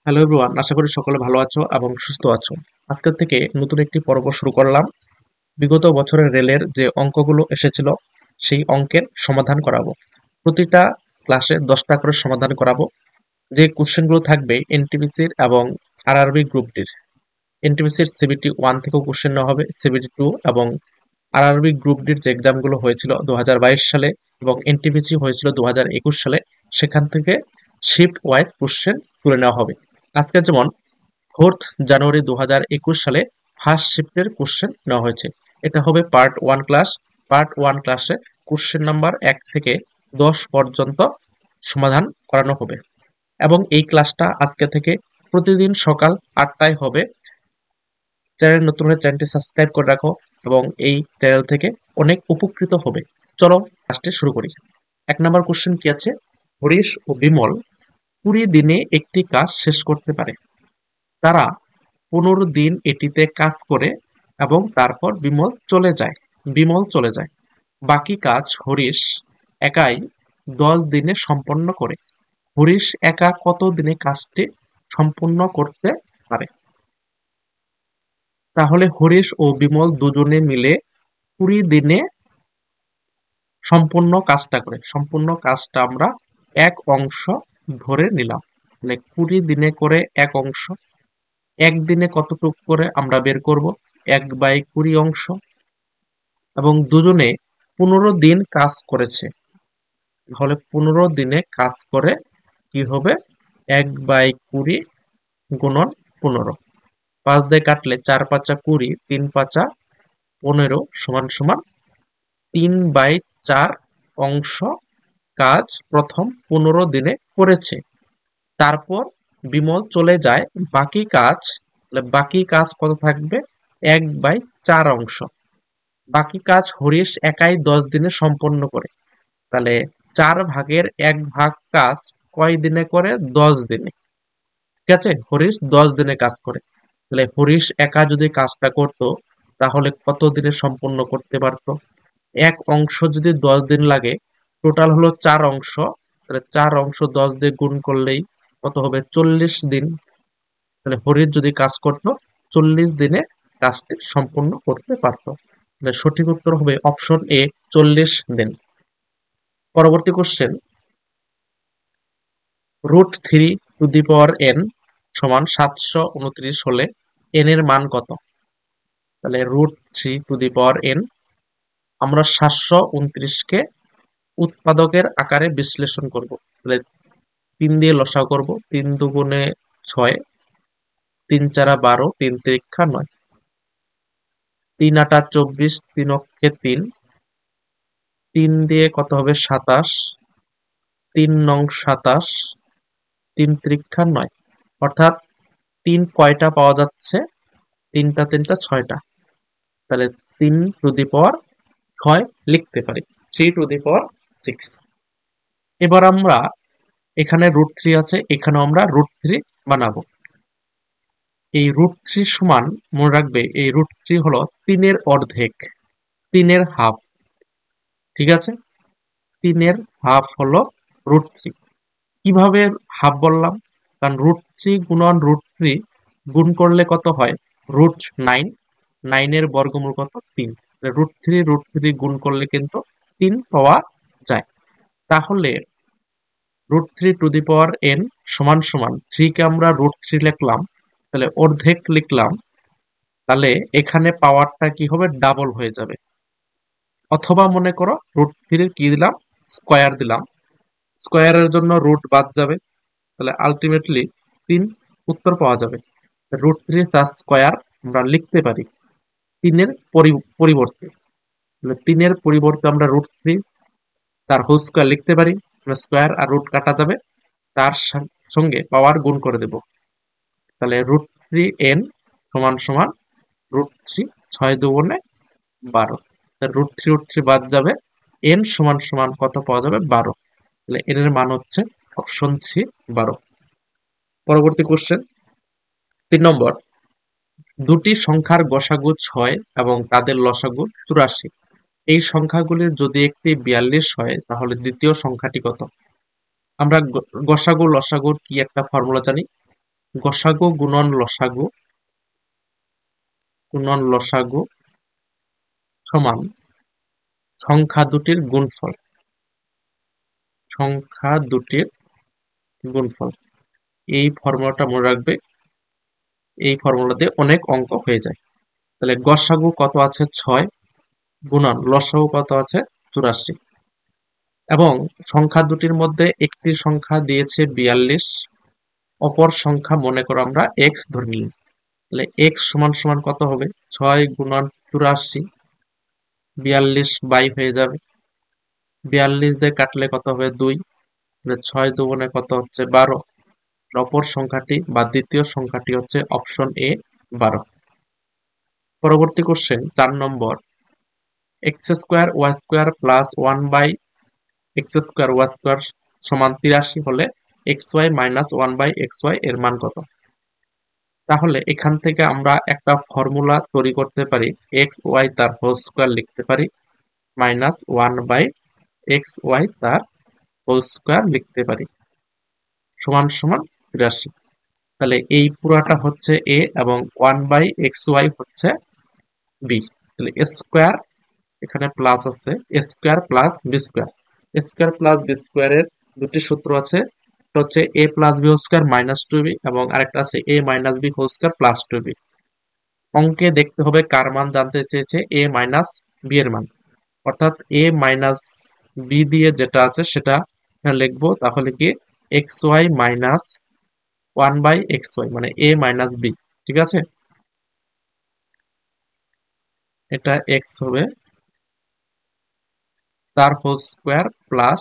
Hello everyone, আশা করি সকলে ভালো আছো এবং সুস্থ আছো। আজকের থেকে নতুন একটি পর্ব শুরু করলাম। বিগত বছরের রেলের যে অঙ্কগুলো এসেছিল সেই অঙ্কের সমাধান করাবো। প্রতিটা ক্লাসে 10টা করে সমাধান করাবো। যে কোশ্চেনগুলো থাকবে এনটিপিসির এবং আরআরবি গ্রুপ ডির। এনটিপিসির সিবিটি 1 থেকেও কোশ্চেন নেওয়া হবে, সিবিটি 2 এবং আরআরবি গ্রুপ ডির যে এক্সামগুলো হয়েছিল 2022 সালে এবং এনটিপিসি হয়েছিল 2021 সালে, সেখান থেকে শিফট ওয়াইজ কোশ্চেন তুলে নেওয়া হবে। আজকে যেমন 4th জানুয়ারি 2021 সালে ফার্স্ট শিফটের কোশ্চেন নেওয়া হয়েছে। এটা হবে পার্ট 1 ক্লাস। পার্ট 1 ক্লাসে কোশ্চেন নাম্বার 1 থেকে 10 পর্যন্ত সমাধান করানো হবে এবং এই ক্লাসটা আজকে থেকে প্রতিদিন সকাল 8টায় হবে। চ্যানেল নতুন হলে চ্যানেলটি সাবস্ক্রাইব করে রাখো এবং এই চ্যানেল থেকে অনেক উপকৃত হবে। চলো ক্লাসটি শুরু করি। 1 নম্বর কোশ্চেন কি আছে? হরিশ ও বিমল 20 দিনে একটি কাজ শেষ করতে পারে। তারা 15 দিন এটিতে কাজ করে এবং তারপর বিমল চলে যায়। বাকি কাজ হরিশ একাই 10 দিনে সম্পন্ন করে। হরিশ একা কত দিনে কাজটি সম্পূর্ণ করতে পারে? তাহলে হরিশ ও বিমল দুজনে মিলে 20 দিনে সম্পূর্ণ কাজটা আমরা এক অংশ ধরে নিলাম। মানে 20 দিনে করে এক অংশ, একদিনে কতটুক করে আমরা বের করব? 1/20 অংশ। এবং দুজনে 15 দিন কাজ করেছে, তাহলে 15 দিনে কাজ করে কি হবে? 1/20 গুণন 15, 5 দিয়ে কাটলে 4 পাঁচা 20, 3 পাঁচা 15 সমান সমান 3/4 অংশ কাজ প্রথম 15 দিনে করেছে। তারপর বিমল চলে যায়। বাকি কাজ কত থাকবে? 1/4 অংশ। বাকি কাজ হরিশ একাই 10 দিনে সম্পন্ন করে। তাহলে 4/1 কাজ কয় দিনে করে? 10 দিনে। ঠিক আছে, হরিশ 10 দিনে কাজ করে। তাহলে হরিশ একা যদি কাজটা করতো তাহলে কত দিনে সম্পন্ন করতে পারতো? এক অংশ যদি 10 দিন লাগে, টোটাল হলো 4 অংশ। তাহলে 4 অংশ 10 দিয়ে গুণ করলেই কত হবে? 40 দিন। তাহলে হরিশ যদি কাজ করতো 40 দিনে কাজটি সম্পূর্ণ করতে পারতো। তাহলে সঠিক উত্তর হবে অপশন এ, 40 দিন। পরবর্তী কোশ্চেন, √3 সমান 729 হলে n এর মান কত? তাহলে √3 আমরা 729কে উৎপাদকের আকারে বিশ্লেষণ করব। তাহলে 3 দিয়ে লসাগু করব। 3 দুগুণে 6, 3 চারা 12, 3 তিরিক্ষা 9, 3 আটা 24, 3 অক্ষে 3, 3 দিয়ে কত হবে? 27, 3 নং 27, 3 তিরিক্ষা 9। অর্থাৎ 3 কয়টা পাওয়া যাচ্ছে? 3টা 3টা 6টা। তাহলে 3 টু দি পাওয়ার 6 লিখতে পারি, 3 টু দি পাওয়ার 6। এবার আমরা এখানে √3 আছে, এখানেও আমরা √3 বানাবো। এই √3 সমান, মনে রাখবে এই √3 হলো 3-এর অর্ধেক, 3-এর হাফ। ঠিক আছে, 3-এর হাফ হলো √3। কিভাবে হাফ বললাম? কারণ √3 গুণন √3 গুণ করলে কত হয়? √9। 9-এর বর্গমূল কত? 3। √3 গুণ করলে কিন্তু 3 পাওয়া যায়। তাহলে √3 সমান সমান 3 কে আমরা √3 লিখলাম, তাহলে অর্ধেক লিখলাম। তাহলে এখানে পাওয়ারটা কি হবে? ডাবল হয়ে যাবে। অথবা মনে করো √3 কি দিলাম? স্কয়ার দিলাম। স্কয়ারের জন্য রুট বাদ যাবে, তাহলে আলটিমেটলি 3 উত্তর পাওয়া যাবে। √3 তার স্কয়ার আমরা লিখতে পারি 3-এর পরিবর্তে। তাহলে 3-এর পরিবর্তে আমরা √3 তার হোল স্কয়ার লিখতে পারি। স্কয়ার আর রুট কাটা যাবে, তার সঙ্গে পাওয়ার গুণ করে দেব। তাহলে √3n সমান সমান √3, 6 দুগুণে 12। √3 বাদ যাবে, n সমান সমান কত পাওয়া যাবে? 12। তাহলে n এর মান হচ্ছে অপশন সি, 12। পরবর্তী কোশ্চেন, 3 নম্বর, দুটি সংখ্যার গসাগু 6 এবং তাদের লসাগু 84। এই সংখ্যাগুলির যদি একটি 42 হয় তাহলে দ্বিতীয় সংখ্যাটি কত? আমরা গসাগু লসাগুর কি একটা ফর্মুলা জানি। গসাগু গুণন লসাগু সমান সংখ্যা দুটির গুণফল। সংখ্যা দুটির গুণফল। এই ফর্মুলাটা মনে রাখবে, এই ফর্মুলা দিয়ে অনেক অঙ্ক হয়ে যায়। তাহলে গসাগু কত আছে 6, গুণন লসাগু কত আছে 84, এবং সংখ্যা দুটির মধ্যে একটি সংখ্যা দিয়েছে 42, অপর সংখ্যা মনে করো আমরা এক্স ধরে নিলাম। তাহলে এক্স সমান সমান কত হবে 6 গুণন 84, 42 বাই হয়ে যাবে, 42 দিয়ে কাটলে কত হবে 2, 6 দুগুণে কত হচ্ছে 12, অপর সংখ্যাটি বা দ্বিতীয় সংখ্যাটি হচ্ছে অপশন এ 12। পরবর্তী কোশ্চেন 4 নম্বর, x square y square plus 1 by x square y square সমান 83 হলে x y minus 1 by x y এর মান কত? তাহলে এখান থেকে আমরা একটা ফর্মুলা তৈরি করতে পারি, এক্স ওয়াই তার হোল স্কোয়ার লিখতে পারি মাইনাস 1 বাই এক্স ওয়াই তার হোল স্কোয়ার লিখতে পারি সমান সমান 83। তাহলে এই পুরাটা হচ্ছে এ এবং 1 বাই এক্স ওয়াই হচ্ছে বি। তাহলে স্কোয়ার এখানে প্লাস আছে, square plus B square, square plus B স্কোয়ারের দুটি সূত্র আছে, একটা হচ্ছে A plus B whole square minus 2b এবং আরেকটা আছে A minus B whole square plus 2b। অঙ্কে দেখতে হবে কার মান জানতে চেয়েছে, এ মাইনাস বি এর মান, অর্থাৎ এ মাইনাস বি দিয়ে যেটা আছে সেটা লিখবো। তাহলে কি x y minus 1 by x y মানে এ মাইনাস বি, ঠিক আছে? এটা এক্স হবে তার whole square plus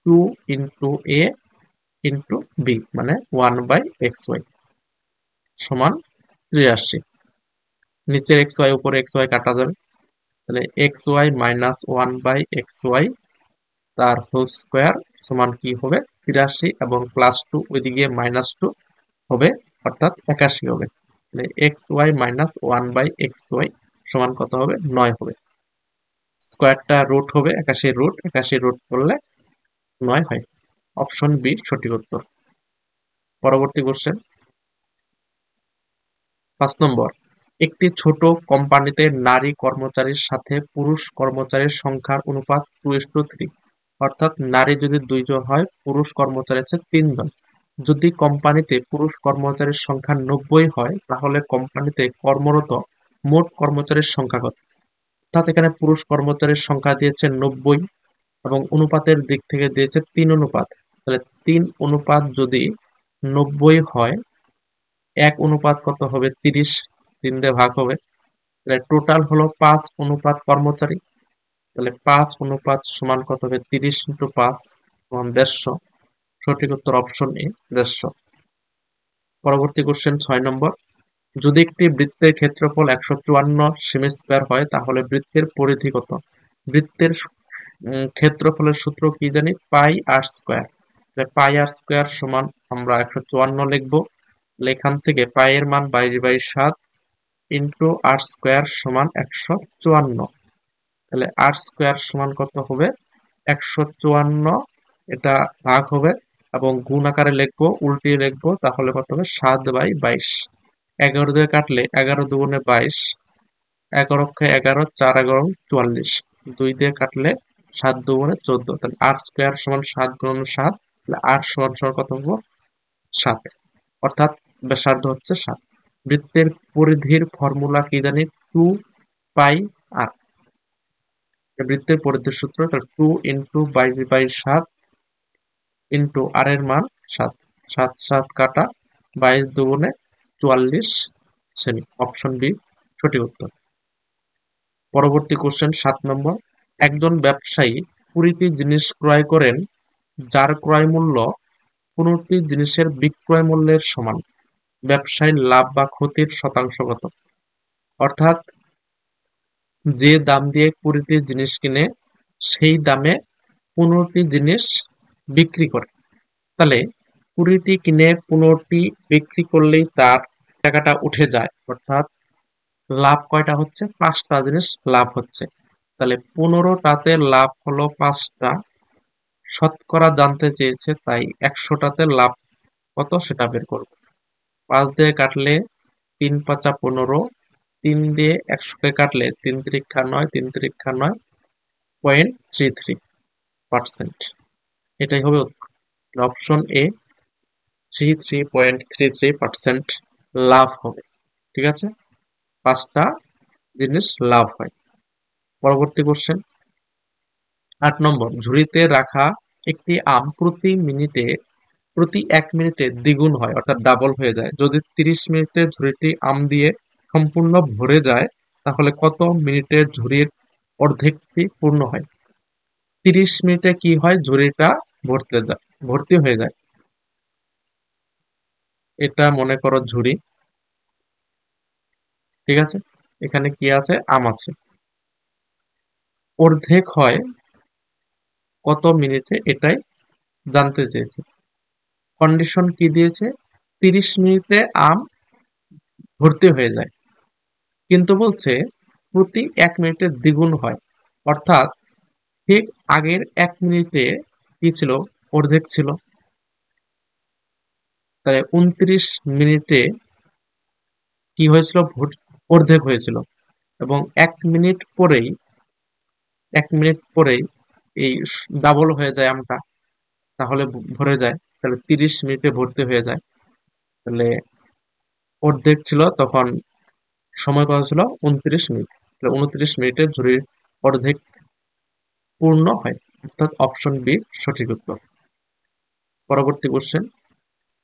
2 into a into b মানে 1 বাই এক্স ওয়াই সমান 83। নিচের এক্স ওয়াই উপরে এক্স ওয়াই কাটা যাবে, তাহলে x y minus 1 by x y তার হোল স্কোয়ার সমান কি হবে 83 এবং প্লাস 2 ওইদিকে মাইনাস 2 হবে অর্থাৎ 81 হবে। তাহলে x y minus 1 by x y সমান কত হবে 9 হবে। স্কোয়ারটা রুট হবে 81 রুট, 81 রুট করলে 9 হয়। অপশন বি সঠিক উত্তর। পরবর্তী কোশ্চেন 5 নম্বর, একটি ছোট কোম্পানিতে নারী কর্মচারীর সাথে পুরুষ কর্মচারীর সংখ্যার অনুপাত 2:3, অর্থাৎ নারী যদি 2 জন হয় পুরুষ কর্মচারী আছে 3 জন। যদি কোম্পানিতে পুরুষ কর্মচারীর সংখ্যা 90 হয় তাহলে কোম্পানিতে কর্মরত মোট কর্মচারীর সংখ্যা কত? অর্থাৎ এখানে পুরুষ কর্মচারীর সংখ্যা দিয়েছে 90 এবং অনুপাতের দিক থেকে দিয়েছে 3 অনুপাত। তাহলে 3 অনুপাত যদি 90 হয়, 1 অনুপাত কত হবে 30, 3 দিয়ে ভাগ হবে, তাহলে টোটাল হলো 5 অনুপাত কর্মচারী। তাহলে 5 অনুপাত সমান কত হবে 30 ইন্টু 5 সমান 150। সঠিক উত্তর অপশন এ 150। পরবর্তী কোশ্চেন 6 নম্বর, যদি একটি বৃত্তের ক্ষেত্রফল 154 সেমি স্কোয়ার হয় তাহলে বৃত্তের পরিধি কত? বৃত্তের ক্ষেত্রফলের সূত্র কি জানি, পাই আর স্কোয়ার। পাই আর স্কোয়ার সমান আমরা 154 লিখবো, এখান থেকে পাই এর মান 22/7 ইন্টু আর স্কোয়ার সমান 154। তাহলে আর স্কোয়ার সমান কত হবে 154, এটা ভাগ হবে এবং গুণ আকারে লিখবো, উল্টিয়ে লিখবো, তাহলে কত হবে 7/22। 11 দিয়ে কাটলে 11 দুগুণে 22, 11 অক্ষে 11, 4 11 44, 2 দিয়ে কাটলে 7 দুগুণে 14, তাহলে আর স্কোয়ার সমান 7 গুণন 7, তাহলে আর সমান সমান কত হবো 7, অর্থাৎ ব্যাসার্ধ হচ্ছে 7। বৃত্তের পরিধির ফর্মুলা কি জানি 2 পাই আর, বৃত্তের পরিধির সূত্র 2 ইন্টু 22/7 ইন্টু আর এর মান 7, 7 7 কাটা, 22 দুগুণে 44 সেমি। অপশন বি সঠিক উত্তর। পরবর্তী কোশ্চেন 7 নম্বর, একজন ব্যবসায়ী 20টি জিনিস ক্রয় করেন যার ক্রয় মূল্য 15টি জিনিসের বিক্রয় মূল্যের সমান। ব্যবসায়ীর লাভ বা ক্ষতির শতাংশ কত? অর্থাৎ যে দাম দিয়ে 20টি জিনিস কিনে সেই দামে 15টি জিনিস বিক্রি করে, তাহলে 20টি কিনে 15টি বিক্রি করলেই তার টাকাটা উঠে যায়, অর্থাৎ লাভ কয়টা হচ্ছে 5টা জিনিস লাভ হচ্ছে। তাহলে 15টাতে লাভ হলো 5টা, শতকরা জানতে চেয়েছে তাই 100টাতে লাভ কত সেটা বের করব। 5 দিয়ে কাটলে 3 5 15, 3 দিয়ে 100-কে কাটলে 3 3 9, 3 3 9.33%। এটাই হবে অপশন এ, 33.33% লাভ হবে। ঠিক আছে, 5টা জিনিস লাভ হয়। পরবর্তী কোশ্চেন 8 নম্বর, ঝুড়িতে রাখা একটি আম প্রতি 1 মিনিটে দ্বিগুণ হয়, অর্থাৎ ডাবল হয়ে যায়। যদি 30 মিনিটে ঝুড়িটি আম দিয়ে সম্পূর্ণ ভরে যায়, তাহলে কত মিনিটে ঝুড়ির অর্ধেকটি পূর্ণ হয়? 30 মিনিটে কি হয়? ঝুড়িটা ভর্তি হয়ে যায়। এটা মনে করো ঝুড়ি, ঠিক আছে, এখানে কি আছে? আম আছে। অর্ধেক হয় কত মিনিটে, এটাই জানতে চেয়েছে। কন্ডিশন কি দিয়েছে? 30 মিনিটে আম ভর্তি হয়ে যায়, কিন্তু বলছে প্রতি 1 মিনিটে দ্বিগুণ হয়, অর্থাৎ ঠিক আগের 1 মিনিটে কি ছিল? অর্ধেক ছিল। তাই 29 মিনিটে কি হয়েছিল? অর্ধেক হয়েছিল। এবং 1 মিনিট পরেই এই ডাবল হয়ে যায় আমটা, তাহলে ভরে যায়। তাহলে 30 মিনিটে ভর্তি হয়ে যায়। তাহলে অর্ধেক ছিল তখন, সময় কত ছিল? 29 মিনিট। তাহলে 29 মিনিটে ঝুড়ির অর্ধেক পূর্ণ হয়, অর্থাৎ অপশন বি সঠিক উত্তর। পরবর্তী কোশ্চেন,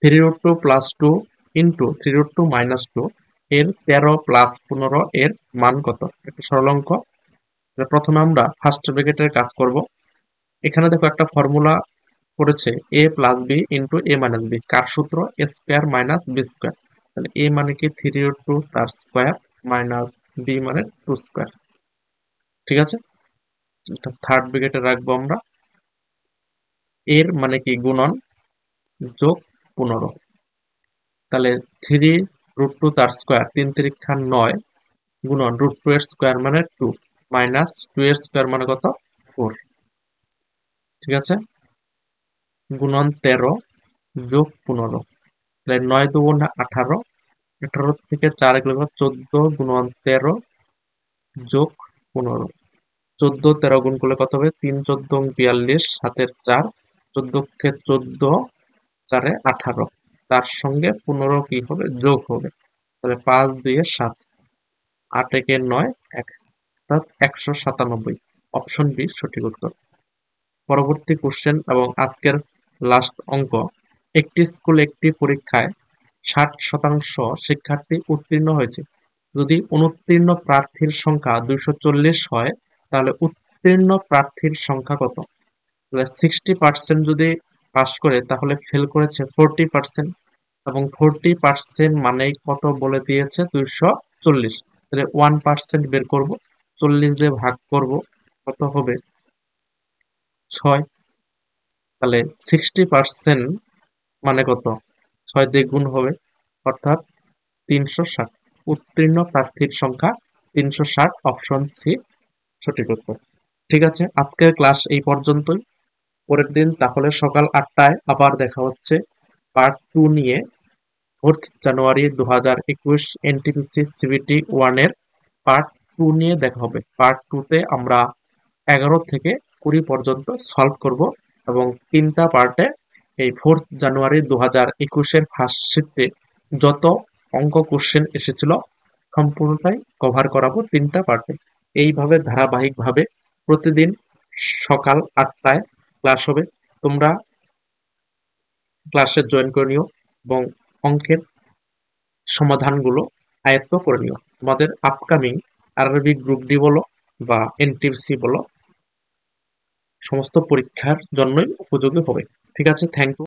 3√2 প্লাস 2 ইন্টু 3√2 মাইনাস 2 এর 13 প্লাস 15 এর মান কত? একটা সরল অঙ্ক। প্রথমে আমরা ফার্স্ট ব্র্যাকেটের কাজ করব। এখানে দেখো একটা ফর্মুলা করেছে, এ প্লাস বি ইন্টু এ মাইনাস বি। কার সূত্র? এ স্কোয়ার মাইনাস বি স্কোয়ার। তাহলে এ মানে কি? 3√2 তার স্কোয়ার মাইনাস বি মানে 2 স্কোয়ার। ঠিক আছে, এটা থার্ড ব্র্যাকেটে রাখবো আমরা। এর মানে কি? গুণন যোগ 15। তাহলে 3√2 তার স্কোয়ার, 3 3 9, গুণন √2 এর স্কোয়ার মানে 2, মাইনাস 2 এর স্কোয়ার মানে কত? 4। ঠিক আছে, গুণন 13 যোগ 15। তাহলে 9 2 18, 18 থেকে 4 গেলে 14, গুণন 13 যোগ 15। 14 13 গুণ করলে কত হবে? 3 14 42, হাতের 4, 14 কে 14, 4 18, তার সঙ্গে 15 কি হবে? যোগ হবে। তাহলে 5 2 7, 8 1 9, 1, অর্থাৎ 197। অপশন বি সঠিক উত্তর। পরবর্তী কোশ্চেন এবং আজকের লাস্ট অঙ্ক, একটি স্কুলে একটি পরীক্ষায় 60% শিক্ষার্থী উত্তীর্ণ হয়েছে। যদি অনুত্তীর্ণ প্রার্থীর সংখ্যা 240 হয়, তাহলে উত্তীর্ণ প্রার্থীর সংখ্যা কত? 60% যদি পাস করে, তাহলে ফেল করেছে 40%, এবং 40% মানেই কত বলে দিয়েছে? 240। তাহলে 1% বের করব, 40 দিয়ে ভাগ করব, কত হবে? 6। তাহলে 60% মানে কত? 6 দিয়ে গুণ হবে, অর্থাৎ 360। উত্তীর্ণ প্রার্থীর সংখ্যা 360, অপশন সি সঠিক উত্তর। ঠিক আছে, আজকের ক্লাস এই পর্যন্তই। পরের দিন তাহলে সকাল 8টায় আবার দেখা হচ্ছে পার্ট 2 নিয়ে। 4 জানুয়ারি 2021 এনটিপিসি সিবিটি 1 এর পার্ট 2 নিয়ে দেখা হবে। পার্ট 2 তে আমরা 11 থেকে 20 পর্যন্ত সলভ করব, এবং 3টা পার্টে এই 4 জানুয়ারি 2021 এর ফার্স্ট শিফটে যত অঙ্ক কোশ্চেন এসেছিল সম্পূর্ণটাই কভার করাবো 3টা পার্টে। এইভাবে ধারাবাহিকভাবে প্রতিদিন সকাল 8টায় ক্লাস হবে। তোমরা ক্লাসে জয়েন করে নিও এবং অঙ্কের সমাধানগুলো আয়ত্ত করে নিও। তোমাদের আপকামিং আরআরবি গ্রুপ ডি বলো বা এনটিপিসি বলো, সমস্ত পরীক্ষার জন্যই উপযোগী হবে। ঠিক আছে, থ্যাংক ইউ।